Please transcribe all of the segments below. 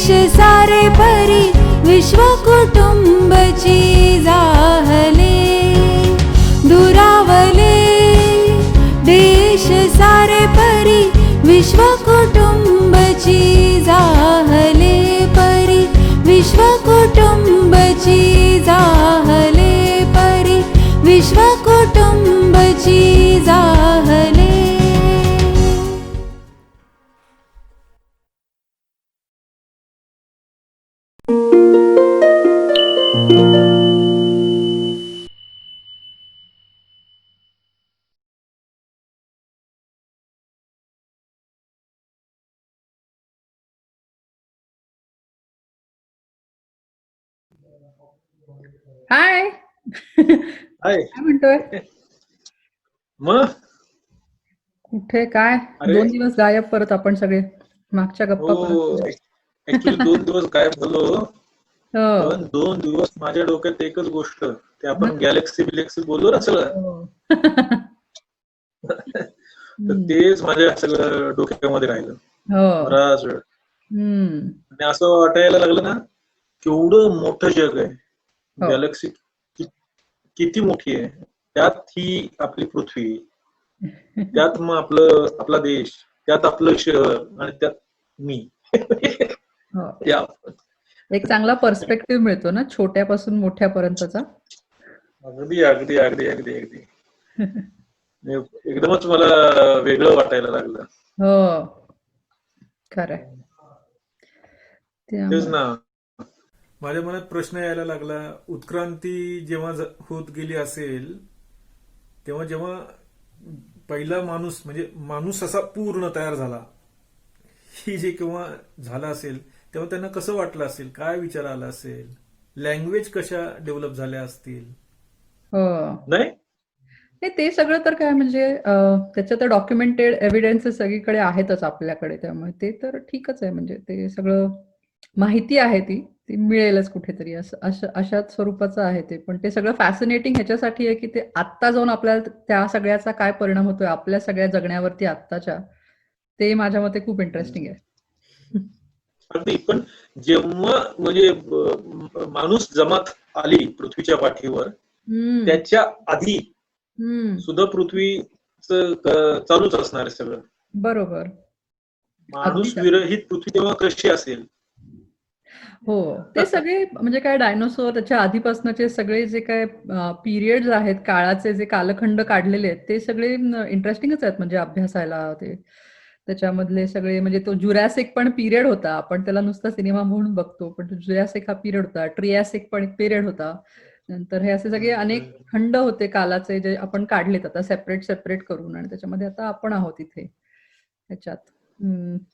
सारे परी विश्व कुटुंबची जाहले दुरावले. देश सारे परी विश्व कुटुंबची जाहले परी विश्व कुटुंबची जाहले परी विश्व कुटुंबची जाहले. हाय. हाय. काय म्हणतोय? मग कुठे काय अरे 2 दिवस गायब परत आपण सगळे मागच्या गप्पा हो, परत. ऍक्च्युली 2 दिवस गायब झालो. हो. पण 2 दिवस माझ्या डोक्यात एकच गोष्ट, ते आपण गॅलेक्सी बिलेक्सी बोललो ना सगळं, हो. तर तेच माझ्या सगळं डोक्यामध्ये राहिलं हो. बराच वेळ. हम्म. आणि असं वाटायला लागलं ना, केवढं मोठं जग आहे. हो. गॅलेक्सी किती मोठी आहे, त्यात ही आपली पृथ्वी, त्यात मग आपला देश, त्यात आपलं शहर आणि त्यात मी. हो. एक चांगला पर्स्पेक्टिव्ह मिळतो ना छोट्यापासून मोठ्यापर्यंतचा. अगदी अगदी अगदी अगदी अगदी एकदमच मला वेगळं वाटायला लागलं. हो, खरंय. तेच ना, माझ्या मनात प्रश्न यायला लागला, उत्क्रांती जेव्हा होत गेली असेल तेव्हा जेव्हा पहिला माणूस म्हणजे माणूस असा पूर्ण तयार झाला, ही जे केव्हा झाला असेल तेव्हा त्यांना कसं वाटलं असेल, काय विचार आला असेल, लँग्वेज कशा डेव्हलप झाल्या असतील. हो. नाही ते सगळं तर काय म्हणजे त्याच्या तर डॉक्युमेंटेड एव्हिडन्सेस सगळीकडे आहेतच आपल्याकडे, त्यामुळे ते तर ठीकच आहे. म्हणजे ते सगळं माहिती आहे, ती मिळेलच कुठेतरी, अशाच स्वरूपाचं आहे ते. पण ते सगळं फॅसिनेटिंग ह्याच्यासाठी आहे की ते आत्ता जाऊन आपल्याला त्या सगळ्याचा काय परिणाम होतोय आपल्या सगळ्या जगण्यावरती आत्ताच्या, ते माझ्या मते खूप इंटरेस्टिंग आहे. अगदी. पण जेव्हा म्हणजे माणूस जमात आली पृथ्वीच्या पाठीवर, त्याच्या आधी सुद्धा पृथ्वीचं चालूच असणार आहे सगळं. बरोबर. माणूस विरहित पृथ्वी तेव्हा कशी असेल. हो, ते सगळे म्हणजे काय डायनोसॉर, त्याच्या आधीपासूनचे सगळे जे काय पिरियड्स आहेत, काळाचे जे कालखंड काढलेले आहेत, ते सगळे इंटरेस्टिंगच आहेत म्हणजे अभ्यासायला. ते त्याच्यामधले सगळे म्हणजे तो जुरॅसिक पण पिरियड होता, आपण त्याला नुसता सिनेमा म्हणून बघतो, पण जुरॅसिक हा पिरियड होता, ट्रियासिक पण एक पिरियड होता. नंतर हे असे सगळे अनेक खंड होते कालाचे, जे आपण काढलेत आता सेपरेट करून, आणि त्याच्यामध्ये आता आपण आहोत इथे ह्याच्यात.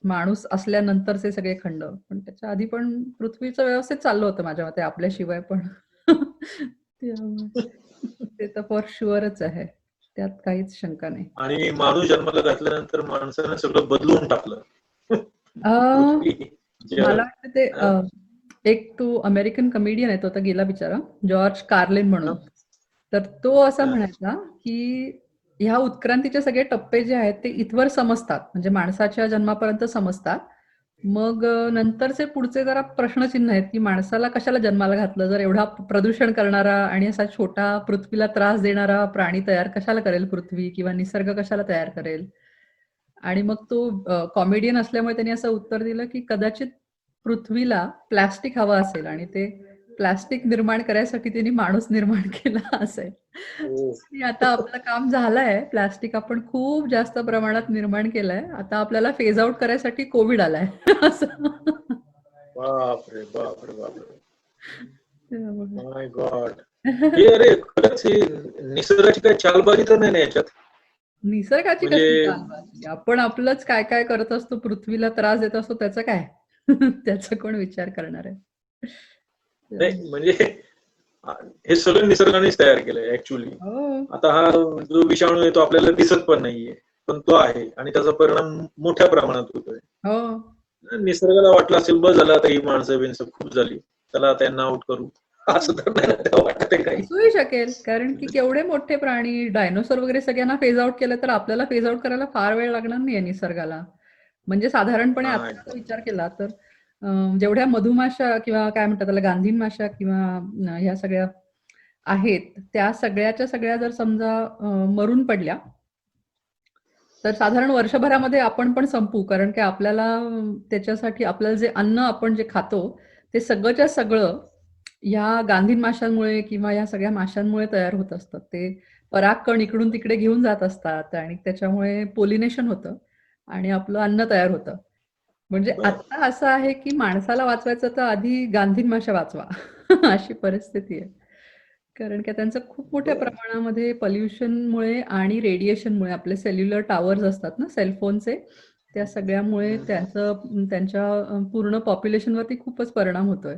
माणूस असल्यानंतरचे सगळे खंड, पण त्याच्या आधी पण पृथ्वीचं व्यवस्थित चाललं होतं माझ्या मते, आपल्याशिवाय पण. ते तर फॉर शुअरच आहे, त्यात काहीच शंका नाही. आणि माणूस जन्माला घातल्यानंतर माणसानं सगळं बदलून टाकलं. मला वाटतं ते एक तो अमेरिकन कमेडियन आहे, तो आता गेला बिचारा, जॉर्ज कार्लिन म्हणून. तर तो असा म्हणायचा की ह्या उत्क्रांतीचे सगळे टप्पे जे आहेत ते इथवर समजतात, म्हणजे माणसाच्या जन्मापर्यंत समजतात. मग नंतरचे पुढचे जरा प्रश्नचिन्ह आहेत की माणसाला कशाला जन्माला घातलं, जर एवढा प्रदूषण करणारा आणि असा छोटा पृथ्वीला त्रास देणारा प्राणी तयार कशाला करेल पृथ्वी, किंवा निसर्ग कशाला तयार करेल. आणि मग तो कॉमेडियन असल्यामुळे त्यांनी असं उत्तर दिलं की कदाचित पृथ्वीला प्लास्टिक हवा असेल आणि ते प्लास्टिक निर्माण करायसाठी त्यांनी माणूस निर्माण केला असेल. आणि आता आपलं काम झालंय, प्लास्टिक आपण खूप जास्त प्रमाणात निर्माण केलंय, आता आपल्याला फेज आउट करायसाठी कोविड आलाय. असं. बापरे बापरे बापरे, माय गॉड. हे अरे खरंच ही निसर्गाची काही चालबाजी तर नाही ना याच्यात. निसर्गाची कसली चालबाजी, आपण आपलंच काय काय करत असतो, पृथ्वीला त्रास देत असतो, त्याचं काय? त्याचा कोण विचार करणार आहे? नाही म्हणजे हे सगळं निसर्गानेच तयार केलंय ऍक्च्युली. आता हा जो विषाणू आहे तो आपल्याला दिसत पण नाहीये, पण तो आहे आणि त्याचा परिणाम मोठ्या प्रमाणात होतोय. निसर्गाला वाटलं असेल बस झालं आता ही माणसं बिनसं खूप झाली, चला आता यांना आउट करू, असं तर नाही वाटत आहे काही. असूही शकेल, कारण की केवढे मोठे प्राणी, डायनोसॉर वगैरे सगळ्यांना फेज आउट केलं, तर आपल्याला फेज आउट करायला फार वेळ लागणार नाहीये निसर्गाला. म्हणजे साधारणपणे आता विचार केला तर जेवढ्या मधुमाशा किंवा काय म्हणतात त्याला गांधीन माशा किंवा ह्या सगळ्या आहेत, त्या सगळ्याच्या सगळ्या जर समजा मरून पडल्या, तर साधारण वर्षभरामध्ये आपण पण संपू. कारण की आपल्याला त्याच्यासाठी आपल्याला जे अन्न आपण जे खातो ते सगळंच्या सगळं ह्या गांधीन माशांमुळे किंवा या सगळ्या माशांमुळे तयार होत असतात. ते परागकण इकडून तिकडे घेऊन जात असतात आणि त्याच्यामुळे पोलिनेशन होतं आणि आपलं अन्न तयार होतं. म्हणजे बर आता असं आहे की माणसाला वाचवायचं तर आधी गांधीन माशा वाचवा अशी परिस्थिती आहे. कारण की त्यांचं खूप मोठ्या बर प्रमाणामध्ये पोल्युशनमुळे आणि रेडिएशनमुळे आपले सेल्युलर टावर्स असतात ना सेलफोनचे, त्या सगळ्यामुळे त्यांच्या पूर्ण पॉप्युलेशनवरती खूपच परिणाम होतोय.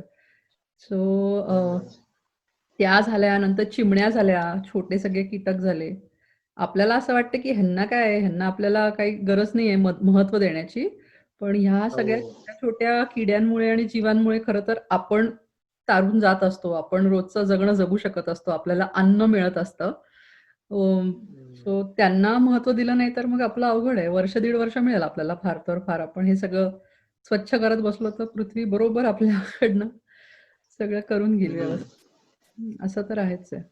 सो त्या झाल्या, नंतर चिमण्या झाल्या, छोटे सगळे कीटक झाले. आपल्याला असं वाटतं की ह्यांना काय आहे, ह्यांना आपल्याला काही गरज नाहीये महत्त्व देण्याची. पण ह्या हो सगळ्या छोट्या-छोट्या किड्यांमुळे आणि जीवांमुळे खरं तर आपण तारून जात असतो. आपण रोजचं जगणं जगू शकत असतो. आपल्याला अन्न मिळत असतं. सो त्यांना महत्त्व दिलं नाही तर मग आपलं अवघड आहे. वर्ष, दीड वर्ष मिळेल आपल्याला फार तर फार. आपण हे सगळं स्वच्छ करत बसलो तर पृथ्वी बरोबर आपल्याकडनं सगळं करून घेईल व्यवस्थित. असं तर आहेच आहे.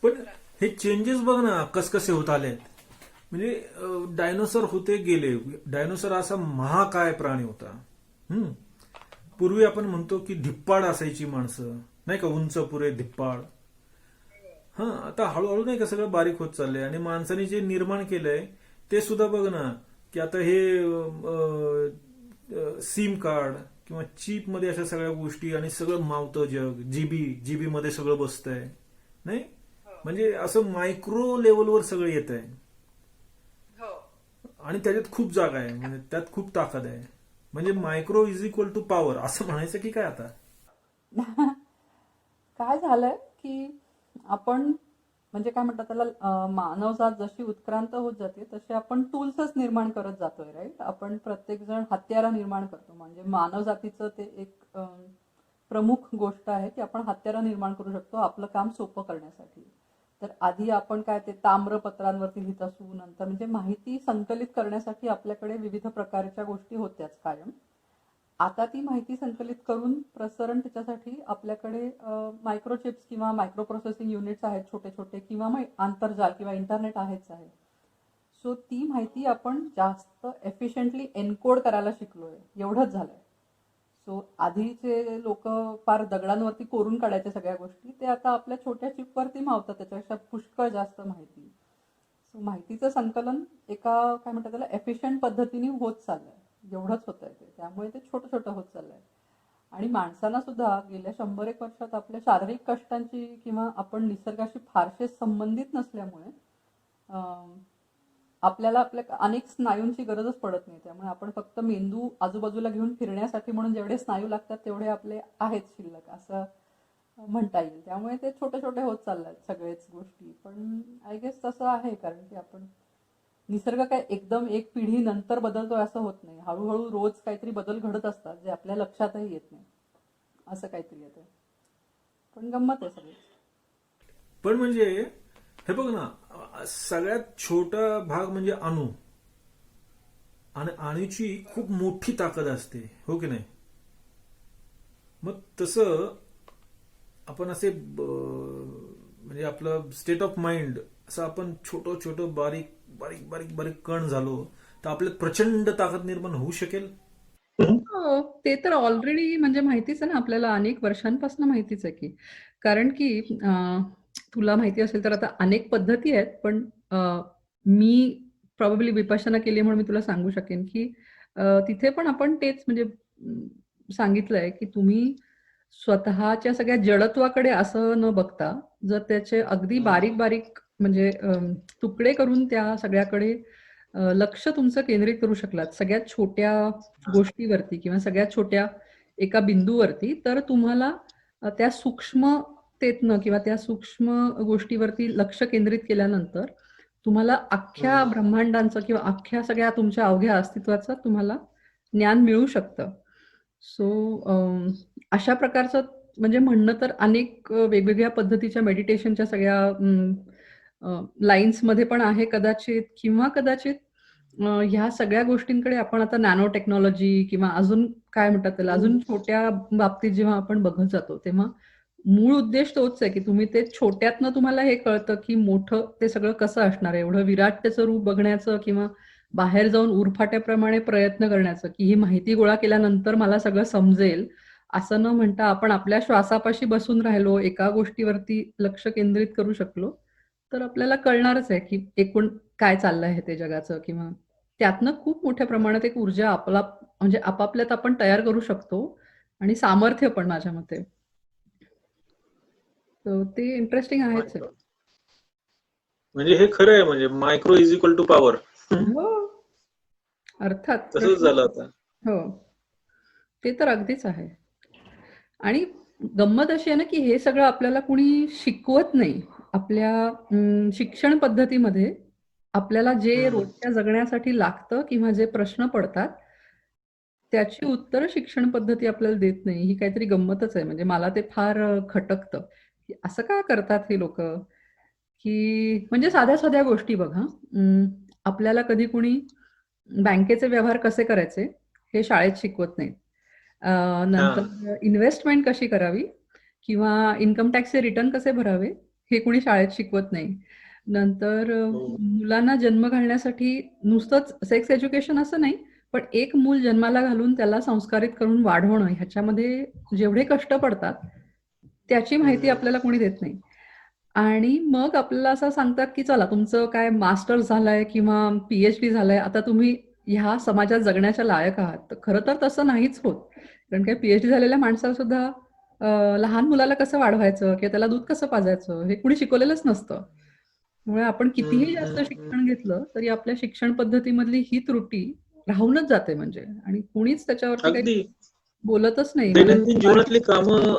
पण हे चेंजेस बघ ना कसे होत आले. म्हणजे डायनोसॉर होते गेले. डायनोसॉर असा महाकाय प्राणी होता. हम्म. पूर्वी आपण म्हणतो की धिप्पाड असायची माणसं, नाही का, उंच पुरे धिप्पाड. हा, आता हळूहळू नाही का सगळं बारीक होत चाललंय आणि माणसाने जे निर्माण केलंय ते सुद्धा बघ ना, की आता हे सिम कार्ड किंवा चिप मध्ये अशा सगळ्या गोष्टी आणि सगळं मावतं जग. जीबी मध्ये सगळं बसतंय, नाही म्हणजे असं मायक्रो लेवलवर सगळं येत आहे आणि त्याच्यात खूप जागा आहे, म्हणजे त्यात खूप ताकद आहे. म्हणजे micro is equal to power असं म्हणायचं की काय आता. काय झालंय की आपण म्हणजे काय म्हणतात त्याला मानवजात जशी उत्क्रांत होत जाते तसे आपण टूल्सच निर्माण करत जातोय, राईट. आपण प्रत्येक जण हत्यारं निर्माण करतो. म्हणजे मानवजातीचं ते एक प्रमुख गोष्ट आहे की आपण हत्यारं निर्माण करू शकतो आपलं काम सोपं करण्यासाठी. तर आधी आपण काय ते ताम्रपत्रांवरती लिहित असू, नंतर म्हणजे माहिती संकलित करण्यासाठी आपल्याकडे विविध प्रकारच्या गोष्टी होत्याच कायम. आता ती माहिती संकलित करून प्रसरण त्याच्यासाठी आपल्याकडे मायक्रोचिप्स किंवा मायक्रो प्रोसेसिंग युनिट्स आहेत छोटे छोटे, किंवा मग आंतरजाल किंवा इंटरनेट आहेच आहे. सो ती माहिती आपण जास्त एफिशियंटली एन्कोड करायला शिकलोय, एवढंच झालंय. सो आधीचे लोक फार दगडांवरती कोरून काढायचे सगळ्या गोष्टी, ते आता आपल्या छोट्या चिपवरती मावतात, त्याच्यापेक्षा पुष्कळ जास्त माहिती. सो माहितीचं संकलन एका काय म्हणतात त्याला एफिशियंट पद्धतीने होत चाललंय, एवढंच होत आहे ते. त्यामुळे ते छोटं छोटं होत चाललंय. आणि माणसांना सुद्धा गेल्या 100-1 वर्षात आपल्या शारीरिक कष्टांची किंवा आपण निसर्गाशी फारसे संबंधित नसल्यामुळे आपल्याला आपल्या अनेक स्नायूंची गरजच पडत नाही. त्यामुळे आपण फक्त मेंदू आजूबाजूला घेऊन फिरण्यासाठी म्हणून जेवढे स्नायू लागतात तेवढे आपले आहेत शिल्लक, असं म्हणता येईल. त्यामुळे ते छोटे छोटे होत चालतात सगळेच गोष्टी. पण आय गेस तसं आहे, कारण की आपण निसर्ग काय एकदम एक पिढी नंतर बदलतोय असं होत नाही. हळूहळू रोज काहीतरी बदल घडत असतात जे आपल्या लक्षातही येत नाही, असं काहीतरी येतं. पण गंमत आहे सगळी. पण म्हणजे हे बघ ना, सगळ्यात छोटा भाग म्हणजे अणू, आणि अणूची खूप मोठी ताकद असते, हो की नाही. मग तसं आपण असे म्हणजे आपलं स्टेट ऑफ माइंड असं आपण छोटं छोटं बारीक बारीक बारीक बारीक कण झालो तर आपल्यात प्रचंड ताकद निर्माण होऊ शकेल. हो, ते तर ऑलरेडी म्हणजे माहितीच आहे ना आपल्याला, अनेक वर्षांपासून माहितीच आहे की. कारण की तुला माहिती असेल तर आता अनेक पद्धती आहेत, पण मी प्रॉबेबली विपश्यना केली म्हणून मी तुला सांगू शकेन की तिथे पण आपण तेच म्हणजे सांगितलंय की तुम्ही स्वतःच्या सगळ्या जडत्वाकडे असं न बघता जर त्याचे अगदी बारीक बारीक म्हणजे तुकडे करून त्या सगळ्याकडे लक्ष तुमचं केंद्रित करू शकलात सगळ्यात छोट्या गोष्टीवरती किंवा सगळ्यात छोट्या एका बिंदूवरती, तर तुम्हाला त्या सूक्ष्मतेतनं किंवा त्या सूक्ष्म गोष्टीवरती लक्ष केंद्रित केल्यानंतर तुम्हाला अख्ख्या ब्रह्मांडांचं किंवा अख्ख्या सगळ्या तुमच्या अवघ्या अस्तित्वाचं तुम्हाला ज्ञान मिळू शकतं. सो अशा प्रकारचं म्हणजे म्हणणं तर अनेक वेगवेगळ्या पद्धतीच्या मेडिटेशनच्या सगळ्या लाईन्समध्ये पण आहे कदाचित, किंवा कदाचित ह्या सगळ्या गोष्टींकडे आपण आता नॅनो टेक्नॉलॉजी किंवा अजून काय म्हणतात त्याला, अजून छोट्या बाबतीत जेव्हा आपण बघत जातो, तेव्हा मूळ उद्देश तोच आहे की तुम्ही ते छोट्यातनं तुम्हाला हे कळतं की मोठं ते सगळं कसं असणार आहे. एवढं विराट त्याचं रूप बघण्याचं किंवा बाहेर जाऊन उरफाट्याप्रमाणे प्रयत्न करण्याचं की ही माहिती गोळा केल्यानंतर मला सगळं समजेल, असं न म्हणता आपण आपल्या श्वासापाशी बसून राहिलो, एका गोष्टीवरती लक्ष केंद्रित करू शकलो, तर आपल्याला कळणारच आहे की एकूण काय चाललंय हे ते जगाचं, किंवा त्यातनं खूप मोठ्या प्रमाणात एक ऊर्जा आपला म्हणजे आपापल्यात आपण तयार करू शकतो, आणि सामर्थ्य पण माझ्या मते. तर ते इंटरेस्टिंग आहेच आहे. म्हणजे हे खरं आहे, म्हणजे micro is equal to power. हो, अर्थात तसंच प्रश्न. झालं आता. हो, ते तर अगदीच आहे. आणि गंमत अशी आहे ना की हे सगळं आपल्याला कुणी शिकवत नाही. आपल्या शिक्षण पद्धतीमध्ये आपल्याला जे रोजच्या जगण्यासाठी लागतं किंवा जे प्रश्न पडतात त्याची उत्तरं शिक्षण पद्धती आपल्याला देत नाही. ही काहीतरी गंमतच आहे. म्हणजे मला ते फार खटकतं की असं का करतात हे लोक, की म्हणजे साध्या साध्या गोष्टी बघा. आपल्याला कधी कुणी बँकेचे व्यवहार कसे करायचे हे शाळेत शिकवत नाहीत. नंतर इन्व्हेस्टमेंट कशी करावी किंवा इन्कम टॅक्सचे रिटर्न कसे भरावे हे कुणी शाळेत शिकवत नाही. नंतर मुलांना जन्म घालण्यासाठी नुसतंच सेक्स एज्युकेशन असं नाही, पण एक मूल जन्माला घालून त्याला संस्कारित करून वाढवणं ह्याच्यामध्ये जेवढे कष्ट पडतात त्याची माहिती आपल्याला कोणी देत नाही. आणि मग आपल्याला असं सांगतात की चला तुमचं काय मास्टर्स झालंय किंवा पीएचडी झालंय, आता तुम्ही ह्या समाजात जगण्याच्या लायक आहात. तर खरं तर तसं नाहीच होत. कारण काय पीएचडी झालेल्या माणसाला सुद्धा लहान मुलाला कसं वाढवायचं किंवा त्याला दूध कसं पाजायचं हे कुणी शिकवलेलंच नसतं. त्यामुळे आपण कितीही जास्त शिक्षण घेतलं तरी आपल्या शिक्षण पद्धतीमधली ही त्रुटी राहूनच जाते म्हणजे, आणि कुणीच त्याच्यावरती काही अगदी बोलतच नाही. दैनंदिन जीवनातली कामं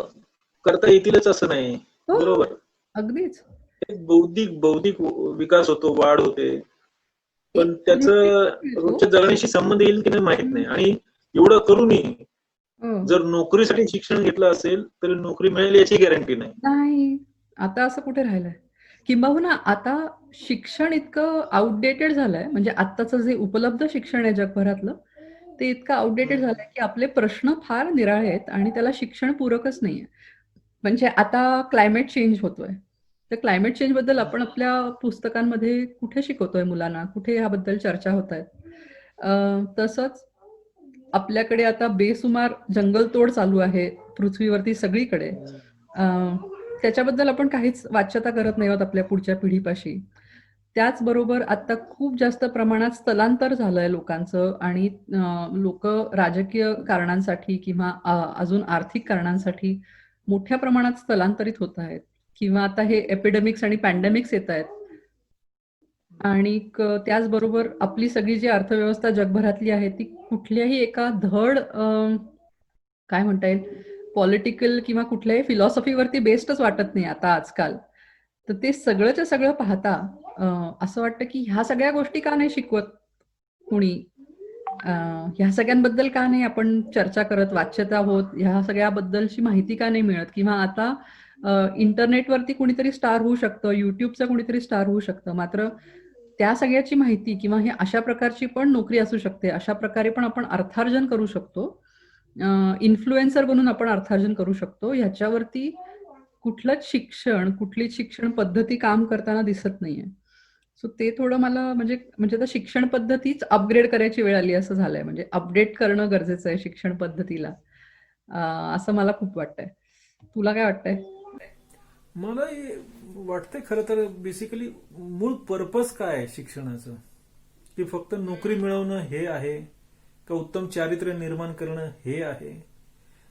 करता येतीलच असं नाही. हो, बरोबर. अगदीच. एक बौद्धिक विकास होतो, वाढ होते, पण एक त्याचं मिळतो. रोजच्या जगण्याशी संबंध येईल की नाही माहित नाही. आणि एवढं करूनही हो. जर नोकरीसाठी शिक्षण घेतलं असेल तर नोकरी मिळेल याची गॅरंटी नाही. नाही, आता असं कुठे राहिलंय. किंबहुना आता शिक्षण इतकं आउटडेटेड झालंय, म्हणजे आत्ताचं जे उपलब्ध शिक्षण आहे जगभरातलं ते इतकं आउटडेटेड झालंय की आपले प्रश्न फार निराळे आहेत आणि त्याला शिक्षण पूरकच नाहीये. म्हणजे आता क्लायमेट चेंज होतोय, तर क्लायमेट चेंज बद्दल आपण आपल्या पुस्तकांमध्ये कुठे शिकवतोय मुलांना, कुठे याबद्दल चर्चा होत आहेत. तसंच आपल्याकडे आता बेसुमार जंगलतोड चालू आहे पृथ्वीवरती सगळीकडे. त्याच्याबद्दल आपण काहीच वाच्यता करत नाही आहोत आपल्या पुढच्या पिढीपाशी. त्याचबरोबर आता खूप जास्त प्रमाणात स्थलांतर झालंय लोकांचं, आणि लोक राजकीय कारणांसाठी किंवा अजून आर्थिक कारणांसाठी मोठ्या प्रमाणात स्थलांतरित होत आहेत, किंवा आता हे एपिडेमिक्स आणि पॅन्डेमिक्स येत आहेत. आणि त्याचबरोबर आपली सगळी जी अर्थव्यवस्था जगभरातली आहे ती कुठल्याही एका धड काय म्हणता येईल पॉलिटिकल किंवा कुठल्याही फिलॉसॉफीवरती बेस्डच वाटत नाही आता आजकाल. तर ते सगळंच्या सगळं पाहता असं वाटतं की ह्या सगळ्या गोष्टी का नाही शिकवत कुणी, ह्या सगळ्यांबद्दल का नाही आपण चर्चा करत, वाच्यता होत, ह्या सगळ्याबद्दलची माहिती का नाही मिळत. किंवा आता इंटरनेटवरती कुणीतरी स्टार होऊ शकतं, युट्यूबचं कुणीतरी स्टार होऊ शकतं, मात्र त्या सगळ्याची माहिती किंवा हे अशा प्रकारची पण नोकरी असू शकते, अशा प्रकारे पण आपण अर्थार्जन करू शकतो, इन्फ्लुएन्सर बनून आपण अर्थार्जन करू शकतो, ह्याच्यावरती कुठलंच शिक्षण, कुठलीच शिक्षण पद्धती काम करताना दिसत नाहीये. सो ते थोडं मला म्हणजे आता शिक्षण पद्धतीच अपग्रेड करायची वेळ आली असं झालंय. म्हणजे अपडेट करणं गरजेचं आहे शिक्षण पद्धतीला, असं मला खूप वाटतंय. तुला काय वाटतंय? मला वाटतंय खरं तर बेसिकली मूळ पर्पज काय आहे शिक्षणाचं, की फक्त नोकरी मिळवणं हे आहे का उत्तम चारित्र्य निर्माण करणं हे आहे.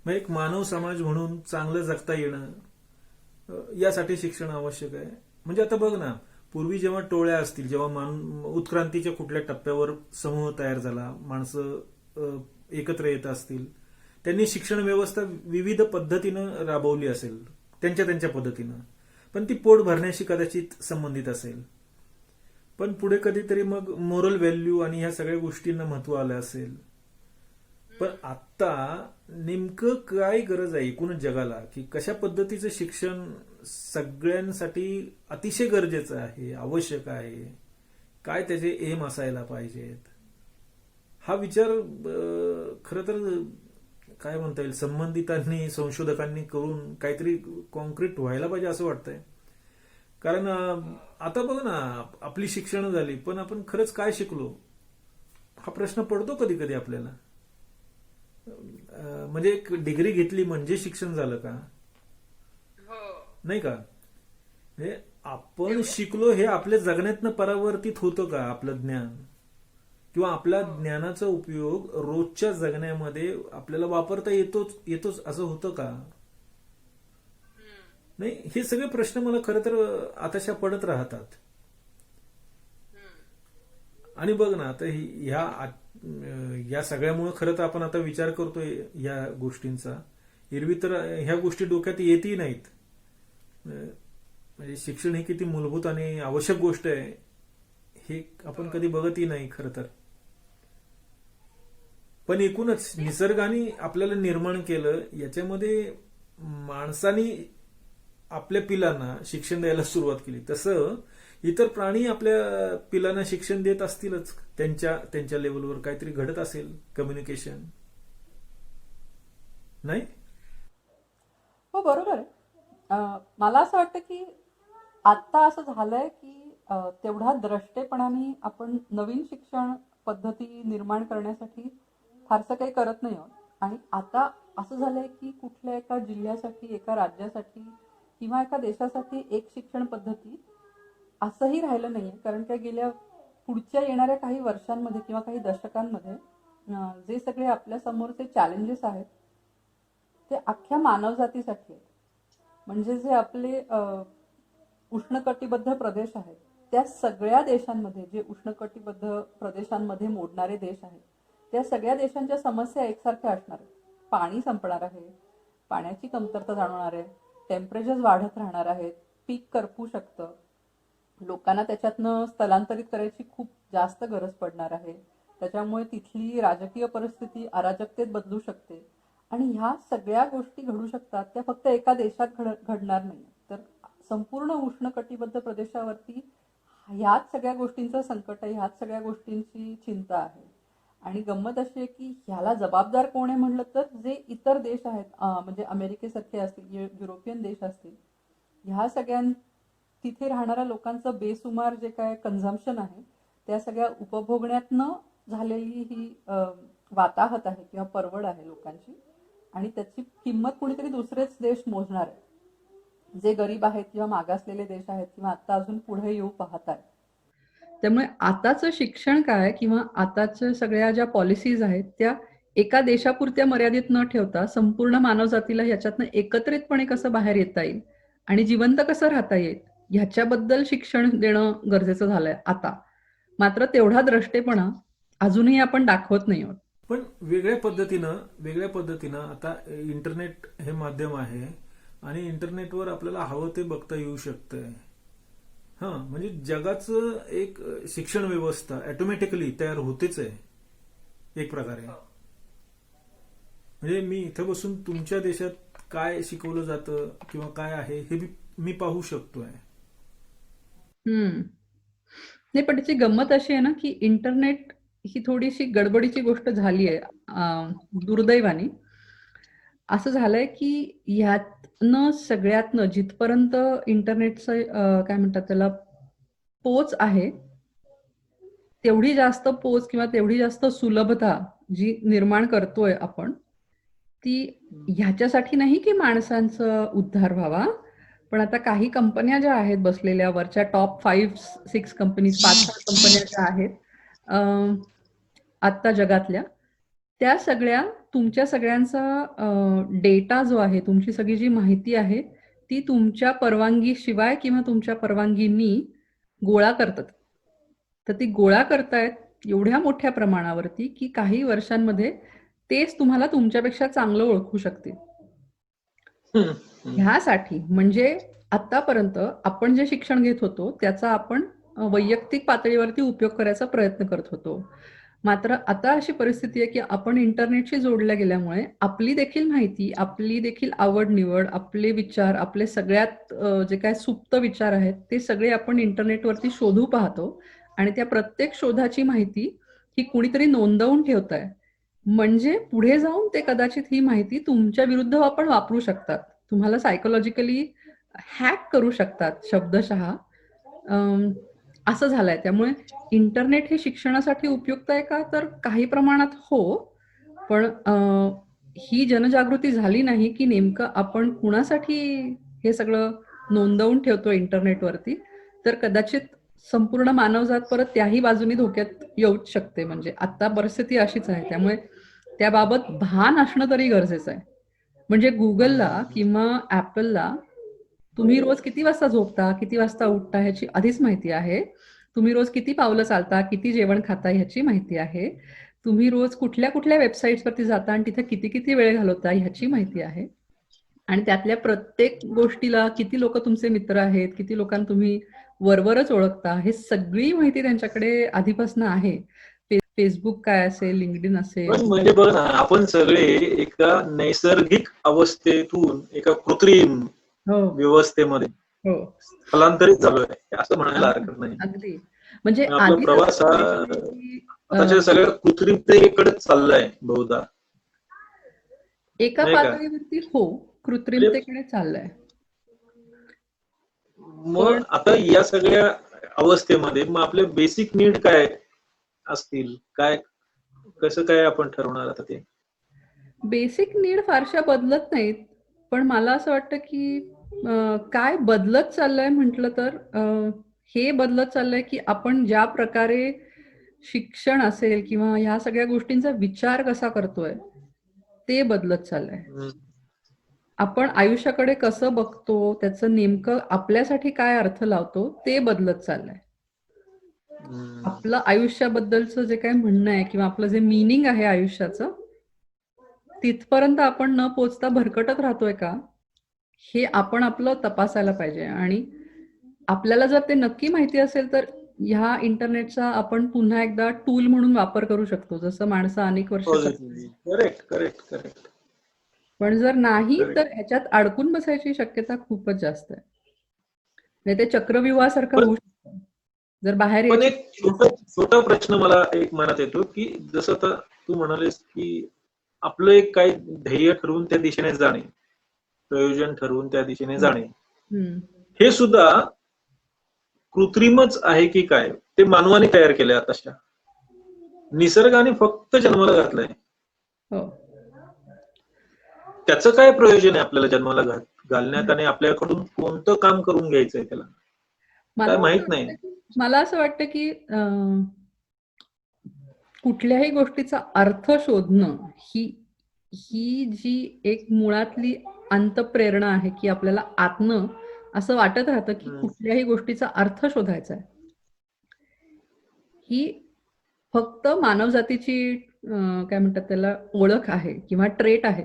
मग एक मानव समाज म्हणून चांगलं जगता येणं यासाठी शिक्षण आवश्यक आहे. म्हणजे आता बघ ना, पूर्वी जेव्हा टोळ्या असतील, जेव्हा उत्क्रांतीच्या कुठल्या टप्प्यावर समूह तयार झाला, माणसं एकत्र येत असतील, त्यांनी शिक्षण व्यवस्था विविध पद्धतीनं राबवली असेल, त्यांच्या पद्धतीनं, पण ती पोट भरण्याशी कदाचित संबंधित असेल. पण पुढे कधीतरी मग मोरल व्हॅल्यू आणि ह्या सगळ्या गोष्टींना महत्व आलं असेल. पण आता नेमकं काय गरज आहे एकूणच जगाला, की कशा पद्धतीचं शिक्षण सगळ्यांसाठी अतिशय गरजेचं आहे, आवश्यक आहे, काय त्याचे एम असायला पाहिजेत. हा विचार खरं तर काय म्हणता येईल, संबंधितांनी संशोधकांनी करून काहीतरी कॉन्क्रीट व्हायला पाहिजे असं वाटतंय. कारण आता बघ ना, आपली शिक्षण झाली, पण आपण खरंच काय शिकलो हा प्रश्न पडतो कधी कधी आपल्याला. म्हणजे एक डिग्री घेतली म्हणजे शिक्षण झालं का? नाही का? म्हणजे आपण शिकलो हे आपल्या जगण्यातनं परावर्तित होतं का आपलं ज्ञान, किंवा आपल्या ज्ञानाचा उपयोग रोजच्या जगण्यामध्ये आपल्याला वापरता येतोच असं होतं का? नाही, हे सगळे प्रश्न मला खरं तर आताशा पडत राहतात. आणि बघ ना, आता या सगळ्यामुळे खरं तर आपण आता विचार करतोय या गोष्टींचा. एरवी तर ह्या गोष्टी डोक्यात येतही नाहीत. म्हणजे शिक्षण ही किती मूलभूत आणि आवश्यक गोष्ट आहे हे आपण कधी बघतही नाही खरं तर. पण एकूणच निसर्गाने आपल्याला निर्माण केलं, याच्यामध्ये माणसाने आपल्या पिलांना शिक्षण द्यायला सुरुवात केली. तसं इतर प्राणी आपल्या पिलांना शिक्षण देत असतीलच. त्यांच्या लेवलवर काहीतरी घडत असेल, कम्युनिकेशन. नाही? हो, बरोबर आहे. मला असं वाटतं की आता असं झालंय की तेवढ्या द्रष्टेपणाने आपण नवीन शिक्षण पद्धती निर्माण करण्यासाठी फारसं काही करत नाही आहोत. आणि आता असं झालंय की कुठल्या एका जिल्ह्यासाठी, एका राज्यासाठी किंवा एका देशासाठी एक शिक्षण पद्धती असंही राहिलं नाहीये. कारण त्या पुढच्या येणाऱ्या काही वर्षांमध्ये किंवा काही दशकांमध्ये जे सगळे आपल्या समोरचे चॅलेंजेस आहेत ते अख्ख्या मानवजातीसाठी आहेत. म्हणजे जे आपले उष्णकटिबद्ध प्रदेश आहेत त्या सगळ्या देशांमध्ये, जे उष्णकटिबद्ध प्रदेशांमध्ये मोडणारे देश आहेत, त्या सगळ्या देशांच्या समस्या एकसारख्या असणार आहेत. पाणी संपणार आहे, पाण्याची कमतरता जाणवणार आहे, टेम्परेचर वाढत राहणार आहेत, पीक करपू शकतं, लोकांना त्याच्यातनं स्थलांतरित करायची खूप जास्त गरज पडणार आहे. त्याच्यामुळे तिथली राजकीय परिस्थिती अराजकतेत बदलू शकते. आणि ह्या सगळ्या गोष्टी घडू शकतात, त्या फक्त एका देशात घडणार नाही. तर संपूर्ण उष्णकटिबद्ध प्रदेशावरती ह्याच सगळ्या गोष्टींचं संकट आहे, ह्याच सगळ्या गोष्टींची चिंता आहे. आणि गंमत अशी आहे की ह्याला जबाबदार कोण आहे म्हणलं तर जे इतर देश आहेत, म्हणजे अमेरिकेसारखे असतील, युरोपियन देश असतील, ह्या सगळ्या तिथे राहणाऱ्या लोकांचं बेसुमार जे काय कन्झम्पशन आहे त्या सगळ्या उपभोगण्यातनं झालेली ही वाताहत आहे किंवा परवड आहे लोकांची. आणि त्याची किंमत कुणीतरी दुसरेच देश मोजणार आहे, जे गरीब आहेत किंवा मागासलेले देश आहेत किंवा आता अजून पुढे येऊ पाहत आहेत. त्यामुळे आताचं शिक्षण काय किंवा आताच्या सगळ्या ज्या पॉलिसीज आहेत त्या एका देशापुरत्या मर्यादित न ठेवता संपूर्ण मानवजातीला ह्याच्यातनं एकत्रितपणे कसं बाहेर येता येईल आणि जिवंत कसं राहता येईल ह्याच्याबद्दल शिक्षण देणं गरजेचं झालंय आता. मात्र तेवढा द्रष्टेपणा अजूनही आपण दाखवत नाही आहोत. पण वेगळ्या पद्धतीनं आता इंटरनेट हे माध्यम आहे आणि इंटरनेटवर आपल्याला हवं ते बघता येऊ शकतंय. म्हणजे जगाचं एक शिक्षण व्यवस्था ऑटोमॅटिकली तयार होतेच आहे एक प्रकारे. म्हणजे मी इथं बसून तुमच्या देशात काय शिकवलं जातं किंवा काय आहे हे मी पाहू शकतोय. नाही, पण त्याची गंमत अशी आहे ना की इंटरनेट ही थोडीशी गडबडीची गोष्ट झाली आहे दुर्दैवाने. असं झालंय की ह्यातनं सगळ्यातनं जिथपर्यंत इंटरनेटचं काय म्हणतात त्याला पोच आहे, तेवढी जास्त पोच किंवा तेवढी जास्त सुलभता जी निर्माण करतोय आपण, ती ह्याच्यासाठी नाही की माणसांचा उद्धार व्हावा, पण आता काही कंपन्या ज्या आहेत बसलेल्या वरच्या टॉप 5-6 कंपनीज, 5-6 कंपन्या ज्या आहेत आत्ता जगातल्या, त्या सगळ्या तुमच्या सगळ्यांचा डेटा जो आहे, तुमची सगळी जी माहिती आहे ती तुमच्या परवानगीशिवाय किंवा तुमच्या परवानगीनी गोळा करतात. तर ती गोळा करतायत एवढ्या मोठ्या प्रमाणावरती की काही वर्षांमध्ये तेच तुम्हाला तुमच्यापेक्षा चांगलं ओळखू शकतील. ह्यासाठी म्हणजे आतापर्यंत आपण जे शिक्षण घेत होतो त्याचा आपण वैयक्तिक पातळीवरती उपयोग करायचा प्रयत्न करत होतो. मात्र आता अशी परिस्थिती आहे की आपण इंटरनेटशी जोडल्या गेल्यामुळे आपली देखील माहिती, आपली देखील आवड निवड, आपले विचार, आपले सगळ्यात जे काय सुप्त विचार आहेत ते सगळे आपण इंटरनेटवरती शोधू पाहतो. आणि त्या प्रत्येक शोधाची माहिती ही कुणीतरी नोंदवून ठेवत आहे, म्हणजे पुढे जाऊन ते कदाचित ही माहिती तुमच्या विरुद्ध आपण वापरू शकतात, तुम्हाला सायकोलॉजिकली हॅक करू शकतात शब्दशः. असं झालंय. त्यामुळे इंटरनेट हे शिक्षणासाठी उपयुक्त आहे का, तर काही प्रमाणात हो, पण ही जनजागृती झाली नाही की नेमकं आपण कुणासाठी हे सगळं नोंदवून ठेवतो इंटरनेटवरती, तर कदाचित संपूर्ण मानवजात परत त्याही बाजूनी धोक्यात येऊच शकते. म्हणजे आता परिस्थिती अशीच आहे. त्यामुळे त्याबाबत भान असणं तरी गरजेचं आहे. म्हणजे गुगलला किंवा ऍपलला तुम्ही रोज किती वाजता झोपता, किती वाजता उठता ह्याची आधीच माहिती आहे. तुम्ही रोज किती पावलं चालता, किती जेवण खाता ह्याची माहिती आहे. तुम्ही रोज कुठल्या कुठल्या वेबसाईट्सवरती जाता आणि तिथे किती किती वेळ घालवता ह्याची माहिती आहे. आणि त्यातल्या प्रत्येक गोष्टीला किती लोक तुमचे मित्र आहेत, किती लोकांना तुम्ही वरवरच ओळखता, हे सगळी माहिती त्यांच्याकडे आधीपासून आहे. फेसबुक काय असेल, लिंक्डइन असेल. पण म्हणजे बघ ना, आपण सगळे एका नैसर्गिक अवस्थेतून एका कृत्रिम हो व्यवस्थेमध्ये हो स्थलांतरित झालोय असं म्हणायला हरकत नाही. अगदी. म्हणजे आपला आधीच प्रवास असं हा condition आहे की, आताच्या सगळ्या कृत्रिमतेकडे चाललाय बहुधा, एका नाही का? पातळीवरती हो, कृत्रिमतेकडे चाललंय. मग आता या सगळ्या अवस्थेमध्ये मग आपले बेसिक नीड काय असतील, काय कसं काय आपण ठरवणार आता ते? बेसिक नीड फारशा बदलत नाहीत, पण मला असं वाटतं की काय बदलत चाललंय म्हटलं तर हे बदलत चाललंय की आपण ज्या प्रकारे शिक्षण असेल किंवा ह्या सगळ्या गोष्टींचा विचार कसा करतोय ते बदलत चाललंय. आपण आयुष्याकडे कसं बघतो, त्याचं नेमकं आपल्यासाठी काय अर्थ लावतो ते बदलत चाललंय. आपलं आयुष्याबद्दलचं जे काही म्हणणं आहे किंवा आपलं जे मीनिंग आहे आयुष्याचं, तिथपर्यंत आपण न पोचता भरकटत राहतोय का, हे आपण आपलं तपासायला पाहिजे. आणि आपल्याला जर ते नक्की माहिती असेल तर ह्या इंटरनेटचा आपण पुन्हा एकदा टूल म्हणून वापर करू शकतो, जसं माणसं अनेक वर्ष करतात. Correct correct correct. पण जर नाही Correct. तर ह्याच्यात अडकून बसायची शक्यता खूपच जास्त आहे. नाही ते चक्रव्यूहासारखं पण- होऊ शकतं जर बाहेर पण यायची. एक छोटा प्रश्न मला एक मनात येतो की जसं आता तू म्हणालीस की आपलं एक काय ध्येय ठरवून त्या दिशेने जाणे, प्रयोजन ठरवून त्या दिशेने जाणे, हम्म. हे सुद्धा कृत्रिमच आहे की काय, ते मानवाने तयार केलंय आताशा, निसर्गाने फक्त जन्माला घातलंय. हो. त्याचं काय प्रयोजन आहे आपल्याला जन्माला घालण्यात आणि आपल्याकडून कोणतं काम करून घ्यायचंय त्याला, काय माहित नाही. मला असं वाटतं की कुठल्याही गोष्टीचा अर्थ शोधणं ही ही जी एक मुळातली अंतप्रेरणा आहे की आपल्याला आतनं असं वाटत राहतं की कुठल्याही गोष्टीचा अर्थ शोधायचा आहे, ही फक्त मानवजातीची काय म्हणतात त्याला ओळख आहे किंवा ट्रेट आहे.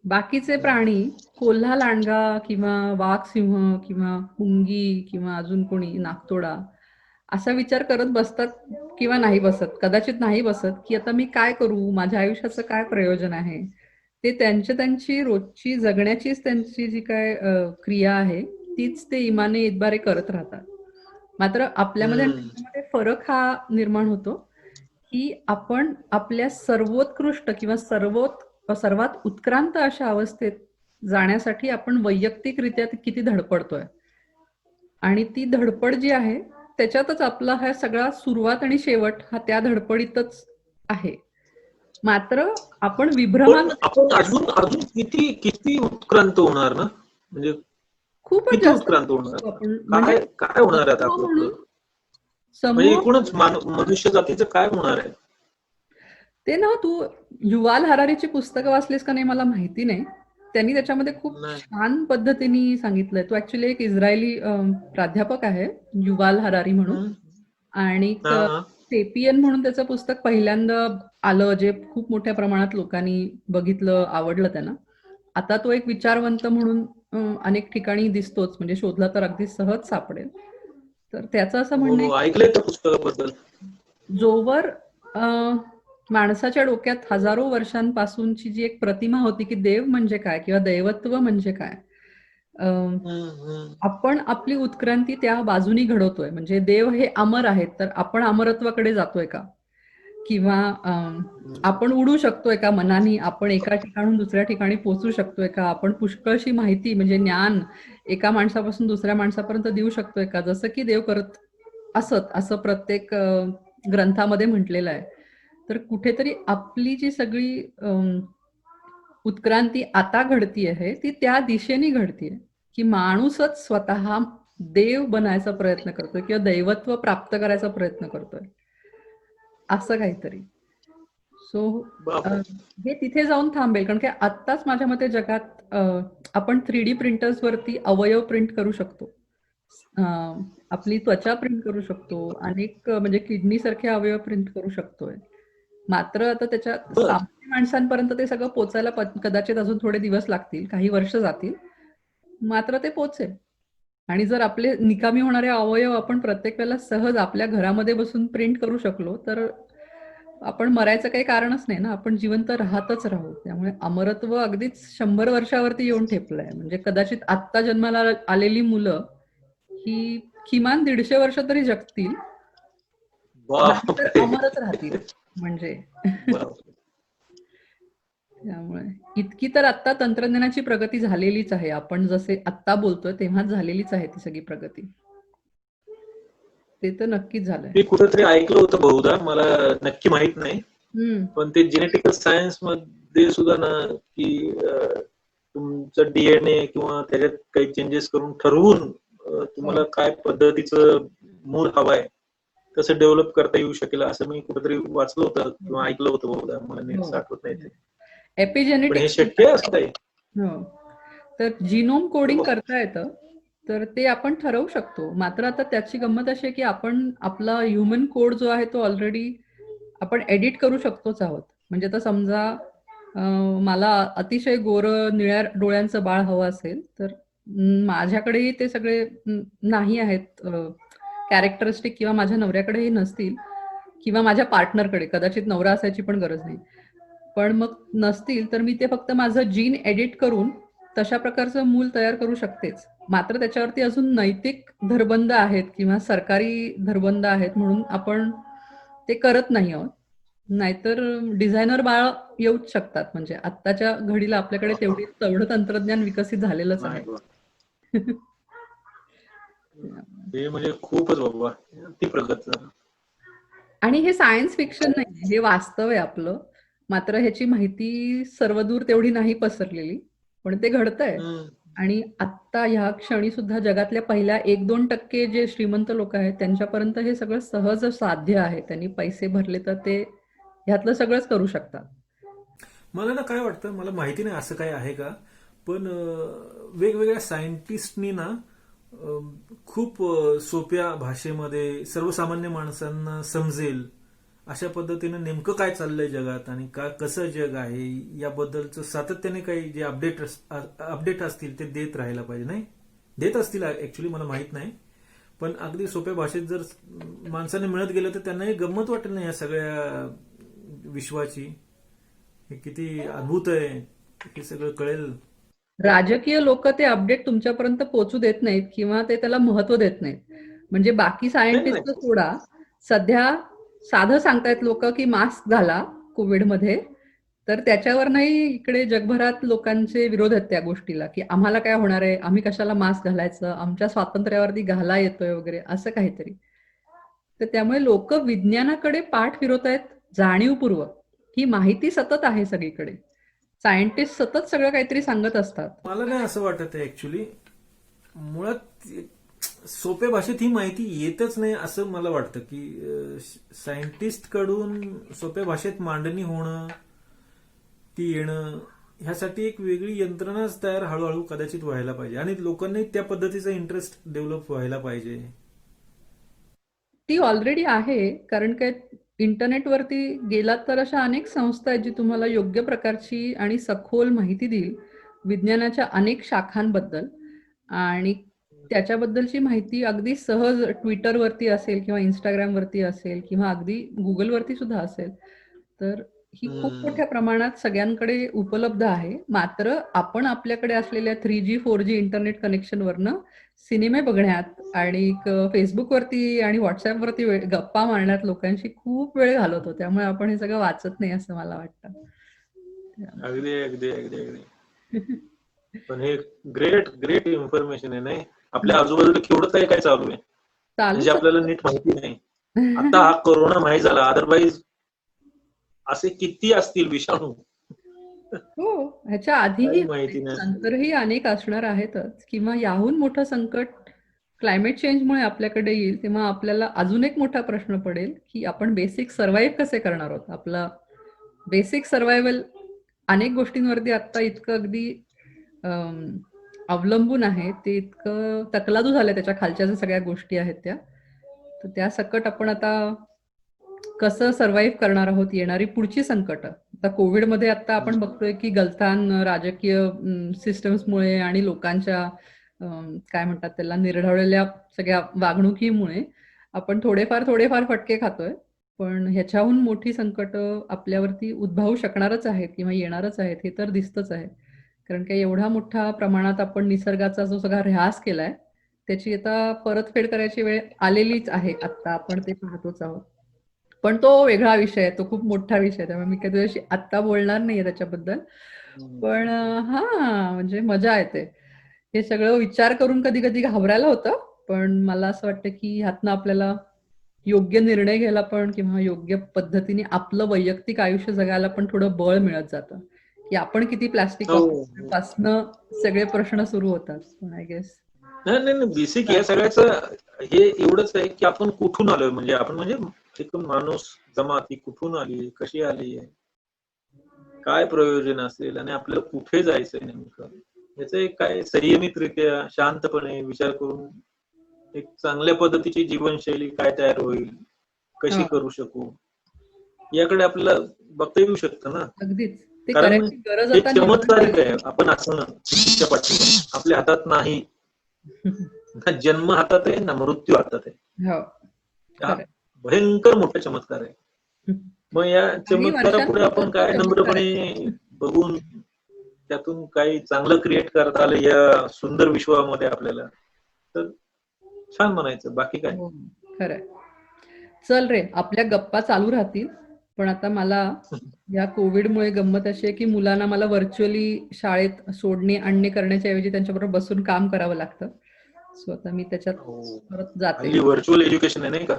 बाकीचे प्राणी कोल्हा लांडगा किंवा वाघ सिंह किंवा मुंगी किंवा अजून कोणी नागतोडा असा विचार करत बसतात किंवा नाही बसत, कदाचित नाही बसत की आता मी काय करू, माझ्या आयुष्याचं काय प्रयोजन आहे. ते त्यांची रोजची जगण्याचीच त्यांची जी काय क्रिया आहे तीच ते इमाने इतबारे करत राहतात. मात्र आपल्यामध्ये आणि त्यांच्यामध्ये फरक हा निर्माण होतो की आपण आपल्या सर्वोत्कृष्ट किंवा सर्वात उत्क्रांत अशा अवस्थेत जाण्यासाठी आपण वैयक्तिकरित्या किती धडपडतोय, आणि ती धडपड जी आहे त्याच्यातच आपला हा सगळा सुरुवात आणि शेवट हा त्या धडपडीतच आहे. मात्र आपण विभ्रमान आपण अजून अजून किती किती उत्क्रांत होणार ना, म्हणजे खूपच किती जास्त उत्क्रांत होणार, आपण काय म्हणजे काय होणार आहे आता आपलं पुढं? म्हणजे समूह एकूणच मनुष्य जातीचं काय होणार आहे? ते ना, तू युवाल हरारीची पुस्तकं वाचलीस का नाही मला माहिती नाही. त्यांनी त्याच्यामध्ये खूप नाही. छान पद्धतीने सांगितलंय. तो ऍक्च्युली एक इस्रायली प्राध्यापक आहे, युवाल हरारी म्हणून. आणि सेपियन म्हणून त्याचं पुस्तक पहिल्यांदा आलं, जे खूप मोठ्या प्रमाणात लोकांनी बघितलं, आवडलं त्यांना. आता तो एक विचारवंत म्हणून अनेक ठिकाणी दिसतोच, म्हणजे शोधला तर अगदी सहज सापडेल. तर त्याचं असं म्हणणं आहे ऐकलंय त्या पुस्तकाबद्दल. जोवर माणसाच्या डोक्यात हजारो वर्षांपासूनची जी एक प्रतिमा होती की देव म्हणजे काय किंवा दैवत्व म्हणजे काय, आपण आपली उत्क्रांती त्या बाजूनी घडवतोय. म्हणजे देव हे अमर आहेत, तर आपण अमरत्वाकडे जातोय का, किंवा आपण उडू शकतोय का मनाने, आपण एका ठिकाणून दुसऱ्या ठिकाणी पोहोचू शकतोय का, आपण पुष्कळशी माहिती म्हणजे ज्ञान एका माणसापासून दुसऱ्या माणसापर्यंत देऊ शकतोय का, जसं की देव करत असत असं प्रत्येक ग्रंथामध्ये म्हटलेलं आहे. तर कुठेतरी आपली जी सगळी उत्क्रांती आता घडती आहे ती त्या दिशेने घडतीये की माणूसच स्वतः देव बनायचा प्रयत्न करतोय किंवा दैवत्व प्राप्त करायचा प्रयत्न करतोय, असं काहीतरी. सो बापरे. हे तिथे जाऊन थांबेल, कारण की आत्ताच माझ्या मते जगात आपण 3D प्रिंटर्स वरती अवयव प्रिंट करू शकतो, आपली त्वचा प्रिंट करू शकतो, अनेक म्हणजे किडनी सारखे अवयव प्रिंट करू शकतोय. मात्र आता त्याच्या बर. सामान्य माणसांपर्यंत ते सगळं पोचायला कदाचित अजून थोडे दिवस लागतील, काही वर्ष जातील, मात्र ते पोचेल. आणि जर आपले निकामी होणारे अवयव आपण प्रत्येक वेळेला सहज आपल्या घरामध्ये बसून प्रिंट करू शकलो तर आपण मरायचं काही कारणच नाही ना, आपण जिवंत राहतच राहू. त्यामुळे अमरत्व अगदीच 100 वर्षावरती येऊन ठेपलंय. म्हणजे कदाचित आत्ता जन्माला आलेली मुलं ही किमान 150 वर्ष तरी जगतील, नाहीतर बापरे. अमरच राहतील म्हणजे. बापरे. त्यामुळे इतकी तर आत्ता तंत्रज्ञानाची प्रगती झालेलीच आहे. आपण जसे आत्ता बोलतोय तेव्हाच झालेलीच आहे ती सगळी प्रगती. ते तर नक्कीच झालंय. मी कुठेतरी ऐकलं होतं बहुधा, मला नक्की माहित नाही, पण ते जेनेटिकल सायन्स मध्ये सुद्धा ना की तुमचं डीएनए किंवा त्याच्यात काही चेंजेस करून ठरवून तुम्हाला काय पद्धतीचं मूळ हवाय तसं डेव्हलप करता येऊ शकेल असं मी कुठेतरी वाचलं होतं किंवा ऐकलं होतं बहुधा, मला नीट आठवत नाही ते. पण हे एपिजेनेटिक्स शक्य असतंय. हो. तर जीनोम कोडिंग हो. करता येतं, तर ते आपण ठरवू शकतो. मात्र आता त्याची गंमत अशी आहे की आपण आपला ह्युमन कोड जो आहे तो ऑलरेडी आपण एडिट करू शकतोच आहोत. म्हणजे आता समजा मला अतिशय गोरं निळ्या डोळ्यांचं बाळ हवं असेल तर माझ्याकडेही ते सगळे नाही आहेत कॅरेक्टरिस्टिक, किंवा माझ्या नवऱ्याकडेही नसतील, किंवा माझ्या पार्टनरकडे, कदाचित नवरा असायची पण गरज नाही, पण मग नसतील तर मी ते फक्त माझं जीन एडिट करून तशा प्रकारचं मूल तयार करू शकतेच. मात्र त्याच्यावरती अजून नैतिक धरबंध आहेत किंवा सरकारी धरबंध आहेत, म्हणून आपण ते करत नाही आहोत. नाहीतर डिझायनर बाळ येऊच शकतात. म्हणजे आत्ताच्या घडीला आपल्याकडे तेवढं तंत्रज्ञान विकसित झालेलंच आहे. हे म्हणजे खूपच बाबा, ती प्रगत झालं. आणि हे सायन्स फिक्शन नाही, हे वास्तव आहे आपलं. मात्र ह्याची माहिती सर्वदूर तेवढी नाही पसरलेली, पण ते घडतंय. आणि आत्ता ह्या क्षणी सुद्धा जगातल्या पहिल्या 1-2% जे श्रीमंत लोक आहेत त्यांच्यापर्यंत हे सगळं सहज साध्य आहे. त्यांनी पैसे भरले तर ते ह्यातलं सगळंच करू शकतात. मला ना काय वाटतं, मला माहिती नाही असं काय आहे का, पण वेगवेगळ्या सायंटिस्टनी ना खूप सोप्या भाषेमध्ये सर्वसामान्य माणसांना समजेल अशा पद्धतीनं नेमकं काय चाललंय जगात आणि कसं जग आहे याबद्दलचं सातत्याने काही जे अपडेट असतील ते देत राहायला पाहिजे. नाही देत असतील ऍक्च्युली, मला माहित नाही, पण अगदी सोप्या भाषेत जर माणसाने मिळत गेलं तर त्यांनाही गंमत वाटेल ना या सगळ्या विश्वाची. हे किती अद्भुत आहे हे सगळं कळेल. राजकीय लोक ते अपडेट तुमच्यापर्यंत पोहोचू देत नाहीत किंवा ते त्याला महत्व देत नाहीत. म्हणजे बाकी सायंटिस्ट सोडा, सध्या साधं सांगतायत लोक की मास्क घाला कोविडमध्ये, तर त्याच्यावर नाही इकडे जगभरात लोकांचे विरोध आहेत त्या गोष्टीला, की आम्हाला काय होणार आहे, आम्ही कशाला मास्क घालायचं, आमच्या स्वातंत्र्यावरती घाला येतोय वगैरे असं काहीतरी. तर त्यामुळे लोक विज्ञानाकडे पाठ फिरवत आहेत जाणीवपूर्वक. ही माहिती सतत आहे सगळीकडे, सायंटिस्ट सतत सगळं काहीतरी सांगत असतात. मला नाही असं वाटत आहे ऍक्च्युली, मुळात सोप्या भाषेत ही माहिती येतच नाही असं मला वाटतं, की सायंटिस्ट कडून सोप्या भाषेत मांडणी होणं, ती येणं, ह्यासाठी एक वेगळी यंत्रणाच तयार हळूहळू कदाचित व्हायला पाहिजे आणि लोकांनी त्या पद्धतीचा इंटरेस्ट डेव्हलप व्हायला पाहिजे. ती ऑलरेडी आहे, कारण काय इंटरनेटवरती गेलात तर अशा अनेक संस्था आहेत जी तुम्हाला योग्य प्रकारची आणि सखोल माहिती देईल विज्ञानाच्या अनेक शाखांबद्दल. आणि त्याच्याबद्दलची माहिती अगदी सहज ट्विटरवरती असेल किंवा इंस्टाग्रामवरती असेल किंवा अगदी गुगलवरती सुद्धा असेल. तर ही खूप मोठ्या प्रमाणात सगळ्यांकडे उपलब्ध आहे. मात्र आपण आपल्याकडे असलेल्या 3G 4G इंटरनेट कनेक्शनवरनं सिनेमे बघण्यात आणि फेसबुकवरती आणि व्हॉट्सअपवरती गप्पा मारण्यात लोकांशी खूप वेळ घालवतो. त्यामुळे आपण हे सगळं वाचत नाही असं मला वाटतं. अगदी अगदी अगदी अगदी. पण हे ग्रेट ग्रेट इन्फॉर्मेशन आहे, नाही? आपल्या आजूबाजूला केवढं काय काय चालू आहे म्हणजे चालूच आपल्याला नीट माहिती नाही. आता हा कोरोना माहीत झाला, अदरवाईज असे किती असतील विषाणू हो, ह्याच्या आधीही काही माहिती नाही. नंतरही अनेक असणार आहेतच, किंवा याहून मोठं संकट क्लायमेट चेंजमुळे आपल्याकडे येईल, तेव्हा आपल्याला अजून एक मोठा प्रश्न पडेल की आपण बेसिक सर्व्हाइव्ह कसे करणार आहोत. आपला बेसिक सर्व्हायव्हल अनेक गोष्टींवरती आता इतकं अगदी अवलंबून आहे, ते इतकं तकलादू झालंय, त्याच्या खालच्या ज्या सगळ्या गोष्टी आहेत त्या. तर त्या सकट आपण आता कसं सर्व्हाइव्ह करणार आहोत येणारी पुढची संकट. आता कोविडमध्ये आता आपण बघतोय की गलथान राजकीय सिस्टम्समुळे आणि लोकांच्या काय म्हणतात त्याला निर्ढळलेल्या सगळ्या वागणुकीमुळे आपण थोडेफार फटके खातोय. पण ह्याच्याहून मोठी संकट आपल्यावरती उद्भवू शकणारच आहेत किंवा येणारच आहेत, हे तर दिसतच आहे. कारण की एवढा मोठ्या प्रमाणात आपण निसर्गाचा जो सगळा ऱ्हास केलाय, त्याची आता परतफेड करायची वेळ आलेलीच आहे. आता आपण ते पाहतोच आहोत. पण तो वेगळा विषय आहे, तो खूप मोठा विषय आहे, त्यामुळे मी काही तुझ्याशी आत्ता बोलणार नाहीये त्याच्याबद्दल. पण म्हणजे मजा येते हे सगळं विचार करून. कधी कधी घाबरायला होतं, पण मला असं वाटतं की ह्यातनं आपल्याला योग्य निर्णय घ्यायला पण किंवा योग्य पद्धतीने आपलं वैयक्तिक आयुष्य जगायला पण थोडं बळ मिळत जातं. की आपण किती प्लास्टिक पासनं सगळे प्रश्न सुरू होतात. पण आय गेस नाही बेसिक या सगळ्याचं हे एवढंच आहे की आपण कुठून आलोय, म्हणजे आपण म्हणजे एक माणूस जमात ही कुठून आली, कशी आली, काय प्रयोजन असेल आणि आपल्याला कुठे जायचंय नेमकं, याचं एक काय संयमितरित्या शांतपणे विचार करून एक चांगल्या पद्धतीची जीवनशैली काय तयार होईल, कशी करू शकू, याकडे आपल्याला बघता येऊ शकतं ना. अगदीच ते कारण करायची गरज हे आता चमत्कारिक आहे. आपण असं तिच्या पाठीवर आपल्या हातात नाही, ना जन्म हातात आहे ना मृत्यू हातात आहे. हो, हा भयंकर मोठा चमत्कार आहे. मग या चमत्कारापुढे आपण काय नम्रपणे बघून त्यातून काही चांगलं क्रिएट करता आलं या सुंदर विश्वामध्ये आपल्याला, तर छान म्हणायचं. बाकी काय. खरंय. चल रे, आपल्या गप्पा चालू राहतील. पण आता मला या कोविडमुळे गंमत अशी आहे की मुलांना मला व्हर्च्युअली शाळेत सोडणे आणणे करण्याच्या ऐवजी त्यांच्याबरोबर बसून काम करावं लागतं. सो आता मी त्याच्यात परत जाते. व्हर्च्युअल एज्युकेशन आहे, नाही का?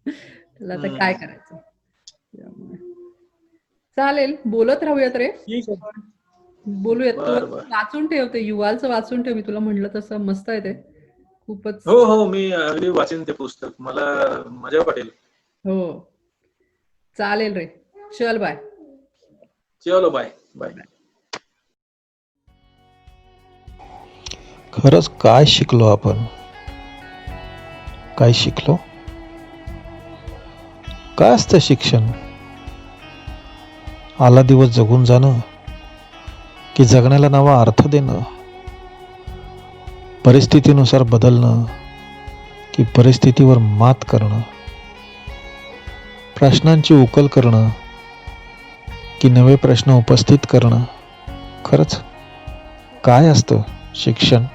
त्याला आता काय करायचं. चालेल, बोलत राहूयात रे. बोलूयात. तू वाचून ठेवते, युवालचं वाचून ठेव. मी तुला म्हणलं तसं मस्त आहे ते, खूपच. हो, मी अगदी वाचेन ते पुस्तक, मला मजा वाटेल. हो चालेल रे, चल बाय. चलो बाय बाय. खरंच काय शिकलो आपण, काय शिकलो? काय असतं शिक्षण? आला दिवस जगून जाणं की जगण्याला नवा अर्थ देणं, परिस्थितीनुसार बदलणं की परिस्थितीवर मात करणं, प्रश्नांची उकल करणं की नवे प्रश्न उपस्थित करणं. खरंच काय असतं शिक्षण?